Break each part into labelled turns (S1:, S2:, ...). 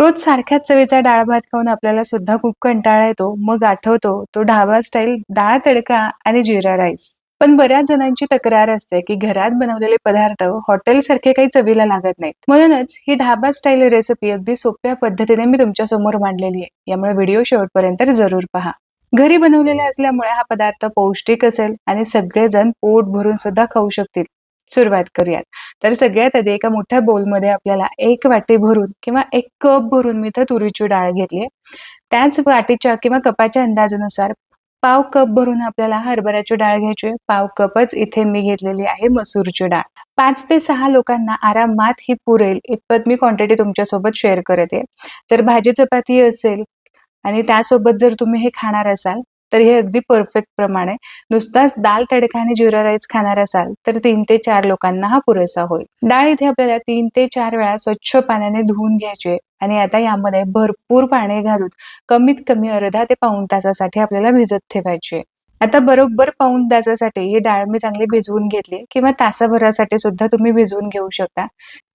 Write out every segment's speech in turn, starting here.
S1: रोज सारख्याच चवीचा डाळ भात खाऊन आपल्याला सुद्धा खूप कंटाळा येतो. मग आठवतो तो ढाबा स्टाईल डाळ तडका आणि जीरा राईस. पण बऱ्याच जणांची तक्रार असते की घरात बनवलेले पदार्थ हॉटेलसारखे काही चवीला लागत नाहीत. म्हणूनच ही ढाबा स्टाईल रेसिपी अगदी सोप्या पद्धतीने मी तुमच्या समोर मांडलेली आहे. यामुळे व्हिडिओ शेवटपर्यंत जरूर पहा. घरी बनवलेला असल्यामुळे हा पदार्थ पौष्टिक असेल आणि सगळेजण पोट भरून सुद्धा खाऊ शकतील. सुरुवात करूयात. तर सगळ्यात आधी एका मोठ्या बोलमध्ये आपल्याला 1 वाटी भरून किंवा 1 कप भरून मी इथं तुरीची डाळ घेतली. त्याच वाटीच्या किंवा कपाच्या अंदाजानुसार पाव कप भरून आपल्याला हरभऱ्याची डाळ घ्यायची आहे. पाव कपच इथे मी घेतलेली आहे मसूरची डाळ. 5 ते 6 लोकांना आरामात ही पुरेल इतपत मी क्वांटिटी तुमच्यासोबत शेअर करत आहे. जर भाजी चपाती असेल आणि त्यासोबत जर तुम्ही हे खाणार असाल, तर हे अगदी परफेक्ट प्रमाण आहे. नुसताच दाल तडका आणि जीरा राईस खाणार असाल, तर 3 ते 4 लोकांना हा पुरेसा होईल. डाळ इथे आपल्याला 3 ते 4 वेळा स्वच्छ पाण्याने धुवून घ्यायची आहे आणि आता यामध्ये भरपूर पाणी घालून कमीत कमी अर्धा ते पाऊण तासासाठी आपल्याला भिजत ठेवायची आहे. आता बरोबर पाऊण तासासाठी ही डाळ मी चांगली भिजवून घेतली किंवा तासाभरासाठी सुद्धा तुम्ही भिजवून घेऊ शकता.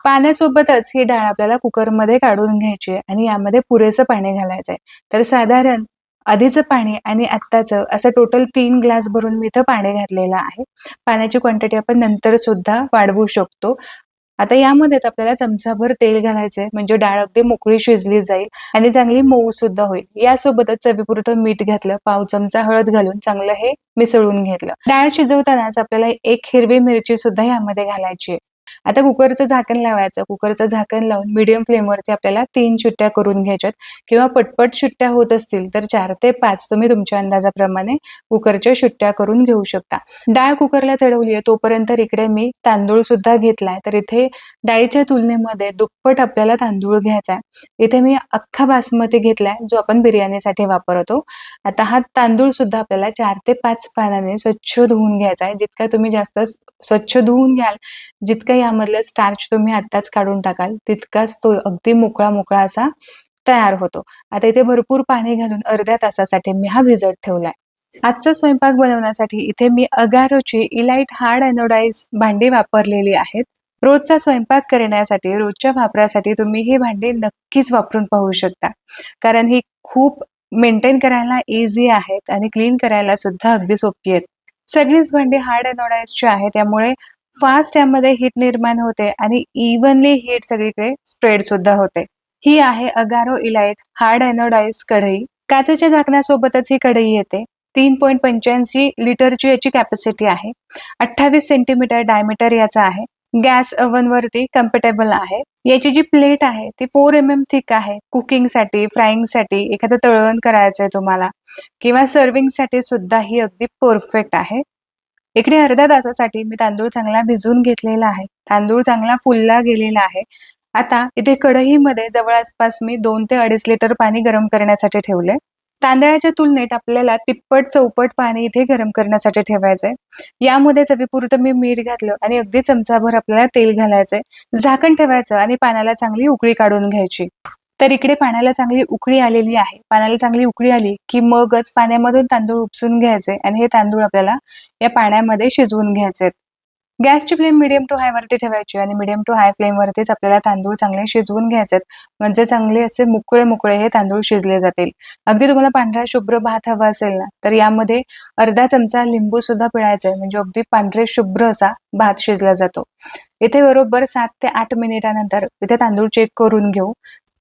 S1: पाण्यासोबतच ही डाळ आपल्याला कुकरमध्ये काढून घ्यायची आहे आणि यामध्ये पुरेसं पाणी घालायचं आहे. तर साधारण आधीचं पाणी आणि आत्ताचं असं टोटल 3 ग्लास भरून मी इथं पाणी घातलेलं आहे. पाण्याची क्वांटिटी आपण नंतर सुद्धा वाढवू शकतो. आता यामध्येच आपल्याला चमचाभर तेल घालायचंय म्हणजे डाळ अगदी मोकळी शिजली जाईल आणि चांगली मऊ सुद्धा होईल. यासोबतच चवीपुरतं मीठ घातलं, पाव चमचा हळद घालून चांगलं हे मिसळून घेतलं. डाळ शिजवतानाच आपल्याला 1 हिरवी मिरची सुद्धा यामध्ये घालायची आहे. आता कुकरचं झाकण लावायचं. कुकरचं झाकण लावून मीडियम फ्लेमवरती आपल्याला 3 शिट्ट्या करून घ्यायच्यात किंवा पटपट शिट्ट्या होत असतील तर 4 ते 5 तुम्ही तुमच्या अंदाजाप्रमाणे कुकरच्या शिट्ट्या करून घेऊ शकता. डाळ कुकरला चढवली आहे तोपर्यंत इकडे मी तांदूळ सुद्धा घेतलाय. तर इथे डाळीच्या तुलनेमध्ये दुप्पट आपल्याला तांदूळ घ्यायचा आहे. इथे मी अख्खा बासमती घेतलाय जो आपण बिर्याणीसाठी वापरतो. आता हा तांदूळ सुद्धा आपल्याला 4 ते 5 पाण्याने स्वच्छ धुवून घ्यायचा आहे. जितका तुम्ही जास्त स्वच्छ धुवून घ्याल, जितकं यामधलं स्टार्च तुम्ही आत्ताच काढून टाकाल, तितकाच तो अगदी मोकळा असा तयार होतो. आता इथे भरपूर पाणी घालून अर्ध्या तासासाठी मी हा भिजत ठेवलाय. आजचा स्वयंपाक बनवण्यासाठी इथे मी अगारोची इलाइट हार्ड एनोडाइज भांडी वापरलेली आहेत. रोजचा स्वयंपाक करण्यासाठी, रोजच्या वापरासाठी तुम्ही ही भांडी नक्कीच वापरून पाहू शकता. कारण ही खूप मेंटेन करायला इझी आहेत आणि क्लीन करायला सुद्धा अगदी सोपी आहेत. सगळीच भांडी हार्ड एनोडाइजची आहे त्यामुळे फास्ट यामध्ये हीट निर्माण होते आणि इव्हनली हीट सगळीकडे स्प्रेड सुद्धा होते. ही आहे अगारो इलाइट हार्ड एनोडाइज कढई. काचेच्या झाकणासोबतच ही कढई येते. 3.85 लिटरची याची कॅपॅसिटी आहे. 28 सेंटीमीटर डायमीटर याचा आहे. गॅस ओव्हनवरती कम्फर्टेबल आहे. याची जी प्लेट आहे ती 4 mm थिक आहे. कुकिंगसाठी, फ्राईंगसाठी, एखादं तळण करायचंय तुम्हाला किंवा सर्विंगसाठी सुद्धा ही अगदी परफेक्ट आहे. इकडे अर्ध्या तासासाठी मी तांदूळ चांगला भिजवून घेतलेला आहे. तांदूळ चांगला फुलला गेलेला आहे. आता इथे कढईमध्ये जवळपास मी 2 ते 2.5 लिटर पाणी गरम करण्यासाठी ठेवले. तांदळाच्या तुलनेत आपल्याला तिप्पट चौपट पाणी इथे गरम करण्यासाठी ठेवायचंय. यामध्ये चवीपुरतं मी मीठ घातलं आणि अगदी चमचाभर आपल्याला तेल घालायचंय. झाकण ठेवायचं आणि पाण्याला चांगली उकळी काढून घ्यायची. तर इकडे पाण्याला चांगली उकळी आलेली आहे. पाण्याला चांगली उकळी आली की मगच पाण्यामधून तांदूळ उपसून घ्यायचे आणि हे तांदूळ आपल्याला या पाण्यामध्ये शिजवून घ्यायचे. गॅसची फ्लेम मीडियम टू हाय वरती ठेवायची आणि मीडियम टू हाय फ्लेम वरतीच आपल्याला तांदूळ चांगले शिजवून घ्यायचे. म्हणजे चांगले असे मोकळे हे तांदूळ शिजले जातील. अगदी तुम्हाला पांढरा शुभ्र भात हवा असेल ना, तर यामध्ये अर्धा चमचा लिंबू सुद्धा पिळायचा आहे. म्हणजे अगदी पांढरे शुभ्र असा भात शिजला जातो. इथे बरोबर 7 ते 8 मिनिटानंतर इथे तांदूळ चेक करून घेऊ.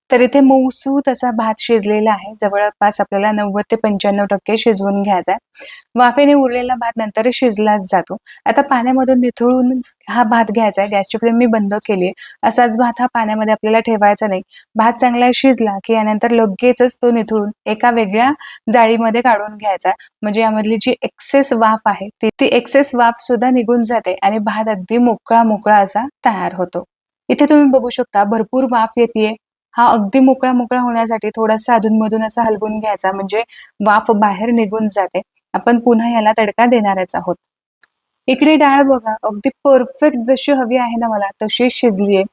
S1: तर इथे मऊसूत असा भात शिजलेला आहे. जवळपास आपल्याला 90 ते 95% शिजवून घ्यायचा आहे. वाफेने उरलेला भात नंतर शिजलाच जातो. आता पाण्यामधून निथळून हा भात घ्यायचा आहे. गॅसची फ्लेम मी बंद केली आहे. असाच भात हा पाण्यामध्ये आपल्याला ठेवायचा नाही. भात चांगला शिजला की यानंतर लगेचच तो निथळून एका वेगळ्या जाळीमध्ये काढून घ्यायचा. म्हणजे यामधली जी एक्सेस वाफ आहे ती एक्सेस वाफ सुद्धा निघून जाते आणि भात अगदी मोकळा असा तयार होतो. इथे तुम्ही बघू शकता भरपूर वाफ येतेय. हा अगदी मोकळा होण्यासाठी थोडासा अधूनमधून असा हलवून घ्यायचा म्हणजे वाफ बाहेर निघून जाते. आपण पुन्हा याला तडका देणारच आहोत. इकडे डाळ बघा अगदी परफेक्ट जशी हवी आहे ना मला तशी शिजलीये.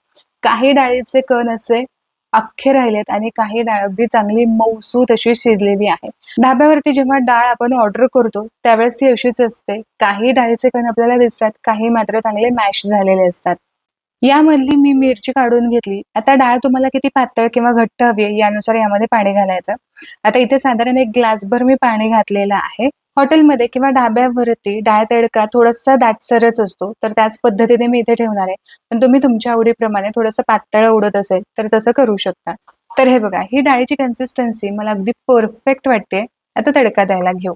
S1: काही डाळीचे कण असे अख्खे राहिलेत आणि काही डाळ अगदी चांगली मऊसूत अशी शिजलेली आहे. ढाब्यावरती जेव्हा डाळ आपण ऑर्डर करतो त्यावेळेस ती अशीच असते. काही डाळीचे कण आपल्याला दिसतात, काही मात्र चांगले मॅश झालेले असतात. यामधली मी मिरची काढून घेतली. आता डाळ तुम्हाला किती पातळ किंवा घट्ट हवी आहे यानुसार यामध्ये पाणी घालायचं. आता इथे साधारण 1 ग्लासभर मी पाणी घातलेलं आहे. हॉटेलमध्ये किंवा ढाब्यावरती डाळ तडका थोडासा दाटसरच असतो, तर त्याच पद्धतीने मी इथे ठेवणार आहे. पण तुम्ही तुमच्या आवडीप्रमाणे थोडंसं पातळ आवडत असेल तर तसं करू शकता. तर हे बघा, ही डाळीची कन्सिस्टन्सी मला अगदी परफेक्ट वाटते. आता तडका द्यायला घेऊ.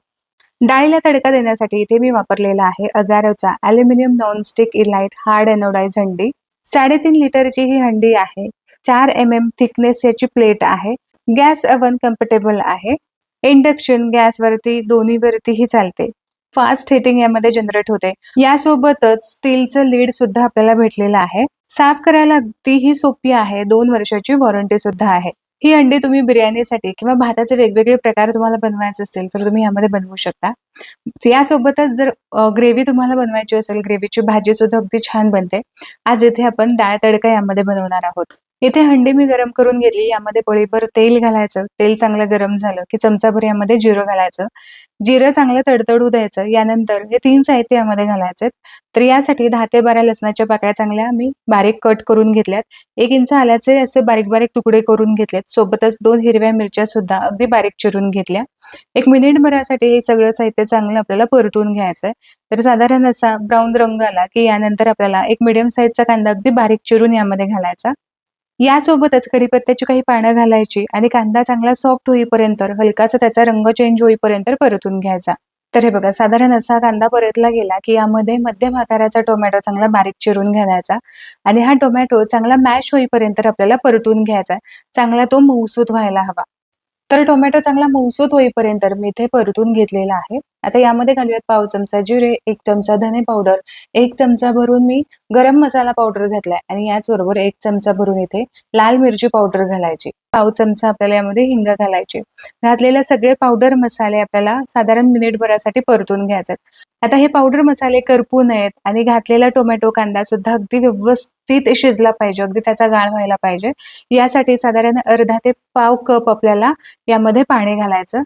S1: डाळीला तडका देण्यासाठी इथे मी वापरलेला आहे अगारोचा aluminium nonstick elite hard anodize handi. 3.5 लिटरची ही हंडी आहे. 4 mm थिकनेस याची प्लेट आहे. गॅस ओव्हन कम्फर्टेबल आहे. इंडक्शन गॅसवरती दोन्हीवरतीही चालते. फास्ट हिटिंग यामध्ये जनरेट होते. यासोबतच स्टीलचं लीड सुद्धा आपल्याला भेटलेलं आहे. साफ करायला अगदीही सोपी आहे. 2 वर्षाची वॉरंटी सुद्धा आहे. ही अंडी तुम्ही बिर्याणीसाठी किंवा भाताचे वेगवेगळे प्रकार तुम्हाला बनवायचे असतील तर तुम्ही यामध्ये बनवू शकता. यासोबतच जर ग्रेव्ही तुम्हाला बनवायची असेल, ग्रेव्हीची भाजी सुद्धा अगदी छान बनते. आज इथे आपण डाळ तडका यामध्ये बनवणार आहोत. इथे हंडी मी गरम करून घेतली. यामध्ये पळीभर तेल घालायचं. तेल चांगलं गरम झालं की चमचाभर यामध्ये जिरं घालायचं. जिरं चांगलं तडतडू द्यायचं. यानंतर हे 3 साहित्य यामध्ये घालायचे. तर यासाठी 10 ते 12 लसणाच्या पाकळ्या चांगल्या मी बारीक कट करून घेतल्यात. 1 इंच आल्याचे असे बारीक बारीक तुकडे करून घेतलेत. सोबतच 2 हिरव्या मिरच्या सुद्धा अगदी बारीक चिरून घेतल्या. 1 मिनिटभरासाठी हे सगळं साहित्य चांगलं आपल्याला परतून घ्यायचंय. तर साधारण असा ब्राऊन रंग आला की यानंतर आपल्याला एक मीडियम साईजचा कांदा अगदी बारीक चिरून यामध्ये घालायचा. यासोबतच कढीपत्त्याची काही पानं घालायची आणि कांदा चांगला सॉफ्ट होईपर्यंत, हलकासा त्याचा रंग चेंज होईपर्यंत परतून घ्यायचा. तर हे बघा, साधारण असा कांदा परतला गेला की यामध्ये मध्यम आकाराचा टोमॅटो चांगला बारीक चिरून घालायचा आणि हा टोमॅटो चांगला मॅश होईपर्यंत आपल्याला परतून घ्यायचा. चांगला तो मऊसूत व्हायला हवा. तर टोमॅटो चांगला मऊसूत होईपर्यंत मी इथे परतून घेतलेला आहे. आता यामध्ये घालूयात पाव चमचा जिरे, 1 चमचा धने पावडर, 1 चमचा भरून मी गरम मसाला पावडर घातलाय आणि याचबरोबर 1 चमचा भरून इथे लाल मिरची पावडर घालायची. पाव चमचा आपल्याला यामध्ये हिंग घालायची. घातलेले सगळे पावडर मसाले आपल्याला साधारण मिनिटभरासाठी परतून घ्यायचे. आता हे पावडर मसाले करपू नयेत आणि घातलेला टोमॅटो कांदा सुद्धा अगदी व्यवस्थित शिजला पाहिजे, अगदी त्याचा गाळ व्हायला पाहिजे. यासाठी साधारण अर्धा ते पाव कप आपल्याला यामध्ये पाणी घालायचं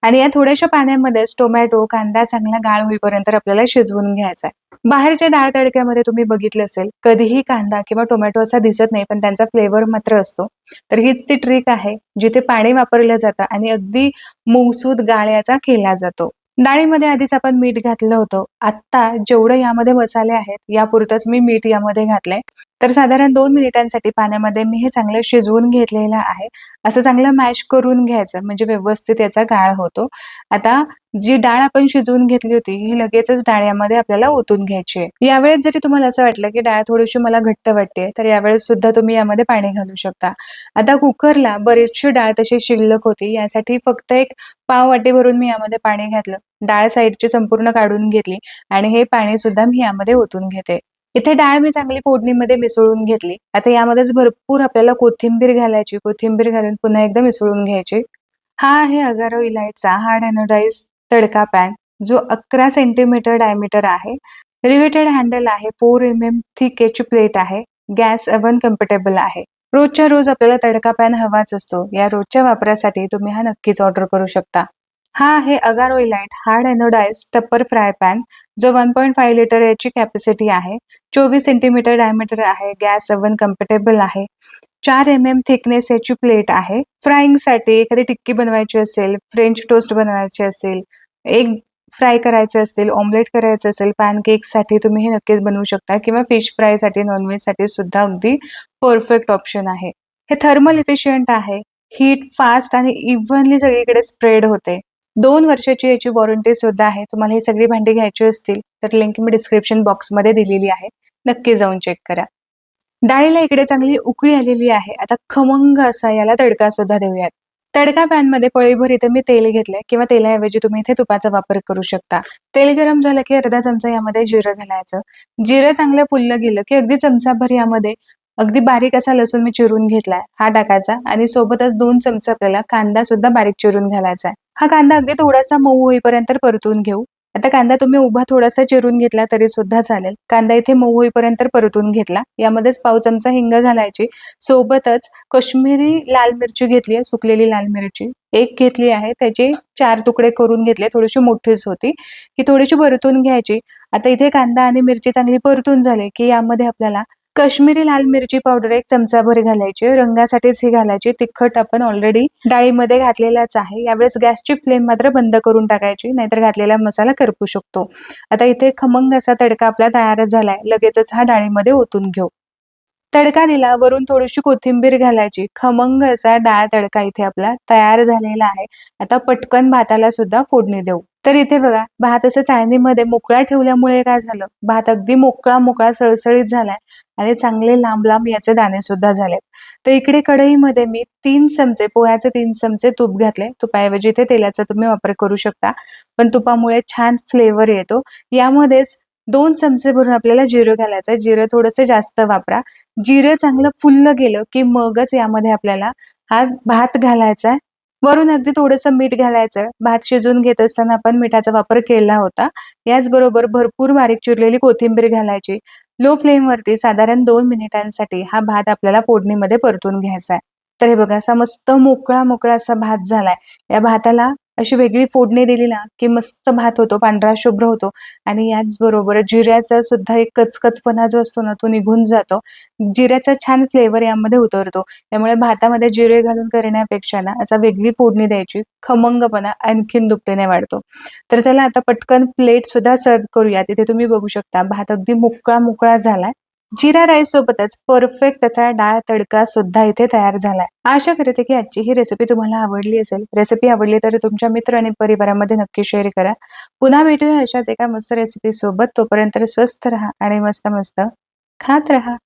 S1: आणि या थोड्याशा पाण्यामध्येच टोमॅटो, कांदा चांगला गाळ होईपर्यंत आपल्याला शिजवून घ्यायचा आहे. बाहेरच्या डाळ तडक्यामध्ये तुम्ही बघितलं असेल, कधीही कांदा किंवा टोमॅटो असा दिसत नाही, पण त्यांचा फ्लेवर मात्र असतो. तर हीच ती ट्रिक आहे, जिथे पाणी वापरलं जातं आणि अगदी मऊसूत गाळ याचा केला जातो. डाळीमध्ये आधीच आपण मीठ घातलं होतं. आत्ता जेवढं यामध्ये मसाले आहेत, यापुरतंच मी मीठ यामध्ये घातलंय. तर साधारण 2 मिनिटांसाठी पाण्यामध्ये मी हे चांगलं शिजवून घेतलेलं आहे. असं चांगलं मॅश करून घ्यायचं म्हणजे व्यवस्थित याचा गाळ होतो. आता जी डाळ आपण शिजवून घेतली होती, ही लगेचच डाळ यामध्ये आपल्याला ओतून घ्यायची आहे. यावेळेस जरी तुम्हाला असं वाटलं, की डाळ थोडीशी मला घट्ट वाटते, तर यावेळेस सुद्धा तुम्ही यामध्ये पाणी घालू शकता. आता कुकरला बरीचशी डाळ तशी शिल्लक होती. यासाठी फक्त एक पाव वाटी भरून मी यामध्ये पाणी घातलं. डाळ साईडची संपूर्ण काढून घेतली आणि हे पाणी सुद्धा मी यामध्ये ओतून घेते. इथे डाळ मी चांगली फोडणीमध्ये मिसळून घेतली. आता यामध्येच भरपूर आपल्याला कोथिंबीर घालायची. कोथिंबीर घालून पुन्हा एकदा मिसळून घ्यायची. हा आहे अगारो इलाइटचा हार्ड एनोडाइज तडका पॅन, जो 11 सेंटीमीटर डायमीटर आहे. रिवेटेड हँडल आहे. 4 mm थिक याची प्लेट आहे. गॅस ओव्हन कम्फर्टेबल आहे. रोजच्या रोज आपल्याला तडका पॅन हवाच असतो. या रोजच्या वापरासाठी तुम्ही हा नक्कीच ऑर्डर करू शकता. हा आहे Agaro elite hard anodize tapper fry pan, जो 1.5 लिटर याची कॅपॅसिटी आहे. 24 सेंटीमीटर डायमीटर आहे. गॅस ओव्हन कम्फर्टेबल आहे. 4 mm थिकनेस याची प्लेट आहे. फ्राईंगसाठी एखादी टिक्की बनवायची असेल, फ्रेंच टोस्ट बनवायचे असेल, एग फ्राय करायचे असतील, ऑमलेट करायचं असेल, पॅनकेकसाठी तुम्ही हे नक्कीच बनवू शकता किंवा फिश फ्रायसाठी, नॉनव्हेजसाठी सुद्धा अगदी परफेक्ट ऑप्शन आहे. हे थर्मल इफिशियंट आहे. हीट फास्ट आणि इव्हनली सगळीकडे स्प्रेड होते. 2 वर्षाची याची वॉरंटी सुद्धा आहे. तुम्हाला ही सगळी भांडी घ्यायची असतील तर लिंक मी डिस्क्रिप्शन बॉक्समध्ये दिलेली आहे. नक्की जाऊन चेक करा. डाळीला इकडे चांगली उकळी आलेली आहे. आता खमंग असा याला तडका सुद्धा देऊयात. तडका पॅनमध्ये पळीभर इथे मी तेल घेतलंय किंवा तेलाऐवजी तुम्ही इथे तुपाचा वापर करू शकता. तेल गरम झालं की अर्धा चमचा यामध्ये जिरं घालायचं. जिरं चांगलं फुललं गेलं की अगदी चमचाभर यामध्ये अगदी बारीक असा लसूण मी चिरून घेतलाय, हा टाकायचा आणि सोबतच 2 चमचे आपल्याला कांदा सुद्धा बारीक चिरून घालायचा आहे. हा कांदा अगदी थोडासा मऊ होईपर्यंत परतून घेऊ. आता कांदा तुम्ही उभा थोडासा चिरून घेतला तरी सुद्धा चालेल. कांदा इथे मऊ होईपर्यंत परतून घेतला. यामध्येच पाव चमचा हिंग घालायची. सोबतच काश्मीरी लाल मिरची घेतली आहे, सुकलेली लाल मिरची 1 घेतली आहे. त्याचे 4 तुकडे करून घेतले. थोडीशी मोठीच होती. ही थोडीशी परतून घ्यायची. आता इथे कांदा आणि मिरची चांगली परतून झाली की यामध्ये आपल्याला काश्मीरी लाल मिरची पावडर 1 चमचाभर घालायची. रंगासाठीच ही घालायची. तिखट आपण ऑलरेडी डाळीमध्ये घातलेलाच आहे. यावेळेस गॅसची फ्लेम मात्र बंद करून टाकायची, नाहीतर घातलेला मसाला करपू शकतो. आता इथे खमंग असा तडका आपला तयार झालाय. लगेचच हा डाळीमध्ये ओतून घेऊ. तडका दिला, वरून थोडीशी कोथिंबीर घालायची. खमंग असा डाळ तडका इथे आपला तयार झालेला आहे. आता पटकन भाताला सुद्धा फोडणी देऊ. तर इथे बघा, भात असं चाळणीमध्ये मोकळा ठेवल्यामुळे काय झालं, भात अगदी मोकळा सळसळीत झालाय आणि चांगले लांब याचे दाणे सुद्धा झालेत. तर इकडे कढईमध्ये मी 3 चमचे, पोह्याचे 3 चमचे तूप घातले. तुपाऐवजी इथे तेलाचा तुम्ही वापर करू शकता. पण तुपामुळे छान फ्लेवर येतो. यामध्येच 2 चमचे भरून आपल्याला जिरं घालायचं आहे. जिरं थोडंसं जास्त वापरा. जिरं चांगलं फुललं गेलं, की मगच यामध्ये आपल्याला हा भात घालायचा आहे. वरून अगदी थोडंसं मीठ घालायचं. भात शिजवून घेत असताना आपण मिठाचा वापर केला होता. याचबरोबर भरपूर बारीक चिरलेली कोथिंबीर घालायची. लो फ्लेमवरती साधारण 2 मिनिटांसाठी हा भात आपल्याला फोडणीमध्ये परतून घ्यायचा आहे. तर हे बघा, असा मस्त मोकळा असा भात झालाय. या भाताला अशी वेगळी फोडणी दिली ना, की मस्त भात होतो, पांढरा शुभ्र होतो आणि याचबरोबर जिऱ्याचा सुद्धा एक कचकचपणा जो असतो ना, तो निघून जातो. जिऱ्याचा छान फ्लेवर यामध्ये उतरतो. त्यामुळे भातामध्ये जिरे घालून करण्यापेक्षा ना, असा वेगळी फोडणी द्यायची. खमंगपणा आणखीन दुपटीने वाढतो. तर चला आता पटकन प्लेट सुद्धा सर्व्ह करूया. तिथे तुम्ही बघू शकता भात अगदी मोकळा झालाय. जीरा राईस सोबतच परफेक्ट असा डाळ तडका सुद्धा इथे तयार झालाय. आशा करते की आजची ही रेसिपी तुम्हाला आवडली असेल. रेसिपी आवडली तर तुमच्या मित्र आणि परिवारामध्ये नक्की शेअर करा. पुन्हा भेटूया अशाच एका मस्त रेसिपी सोबत. तोपर्यंत स्वस्थ राहा आणि मस्त खात राहा.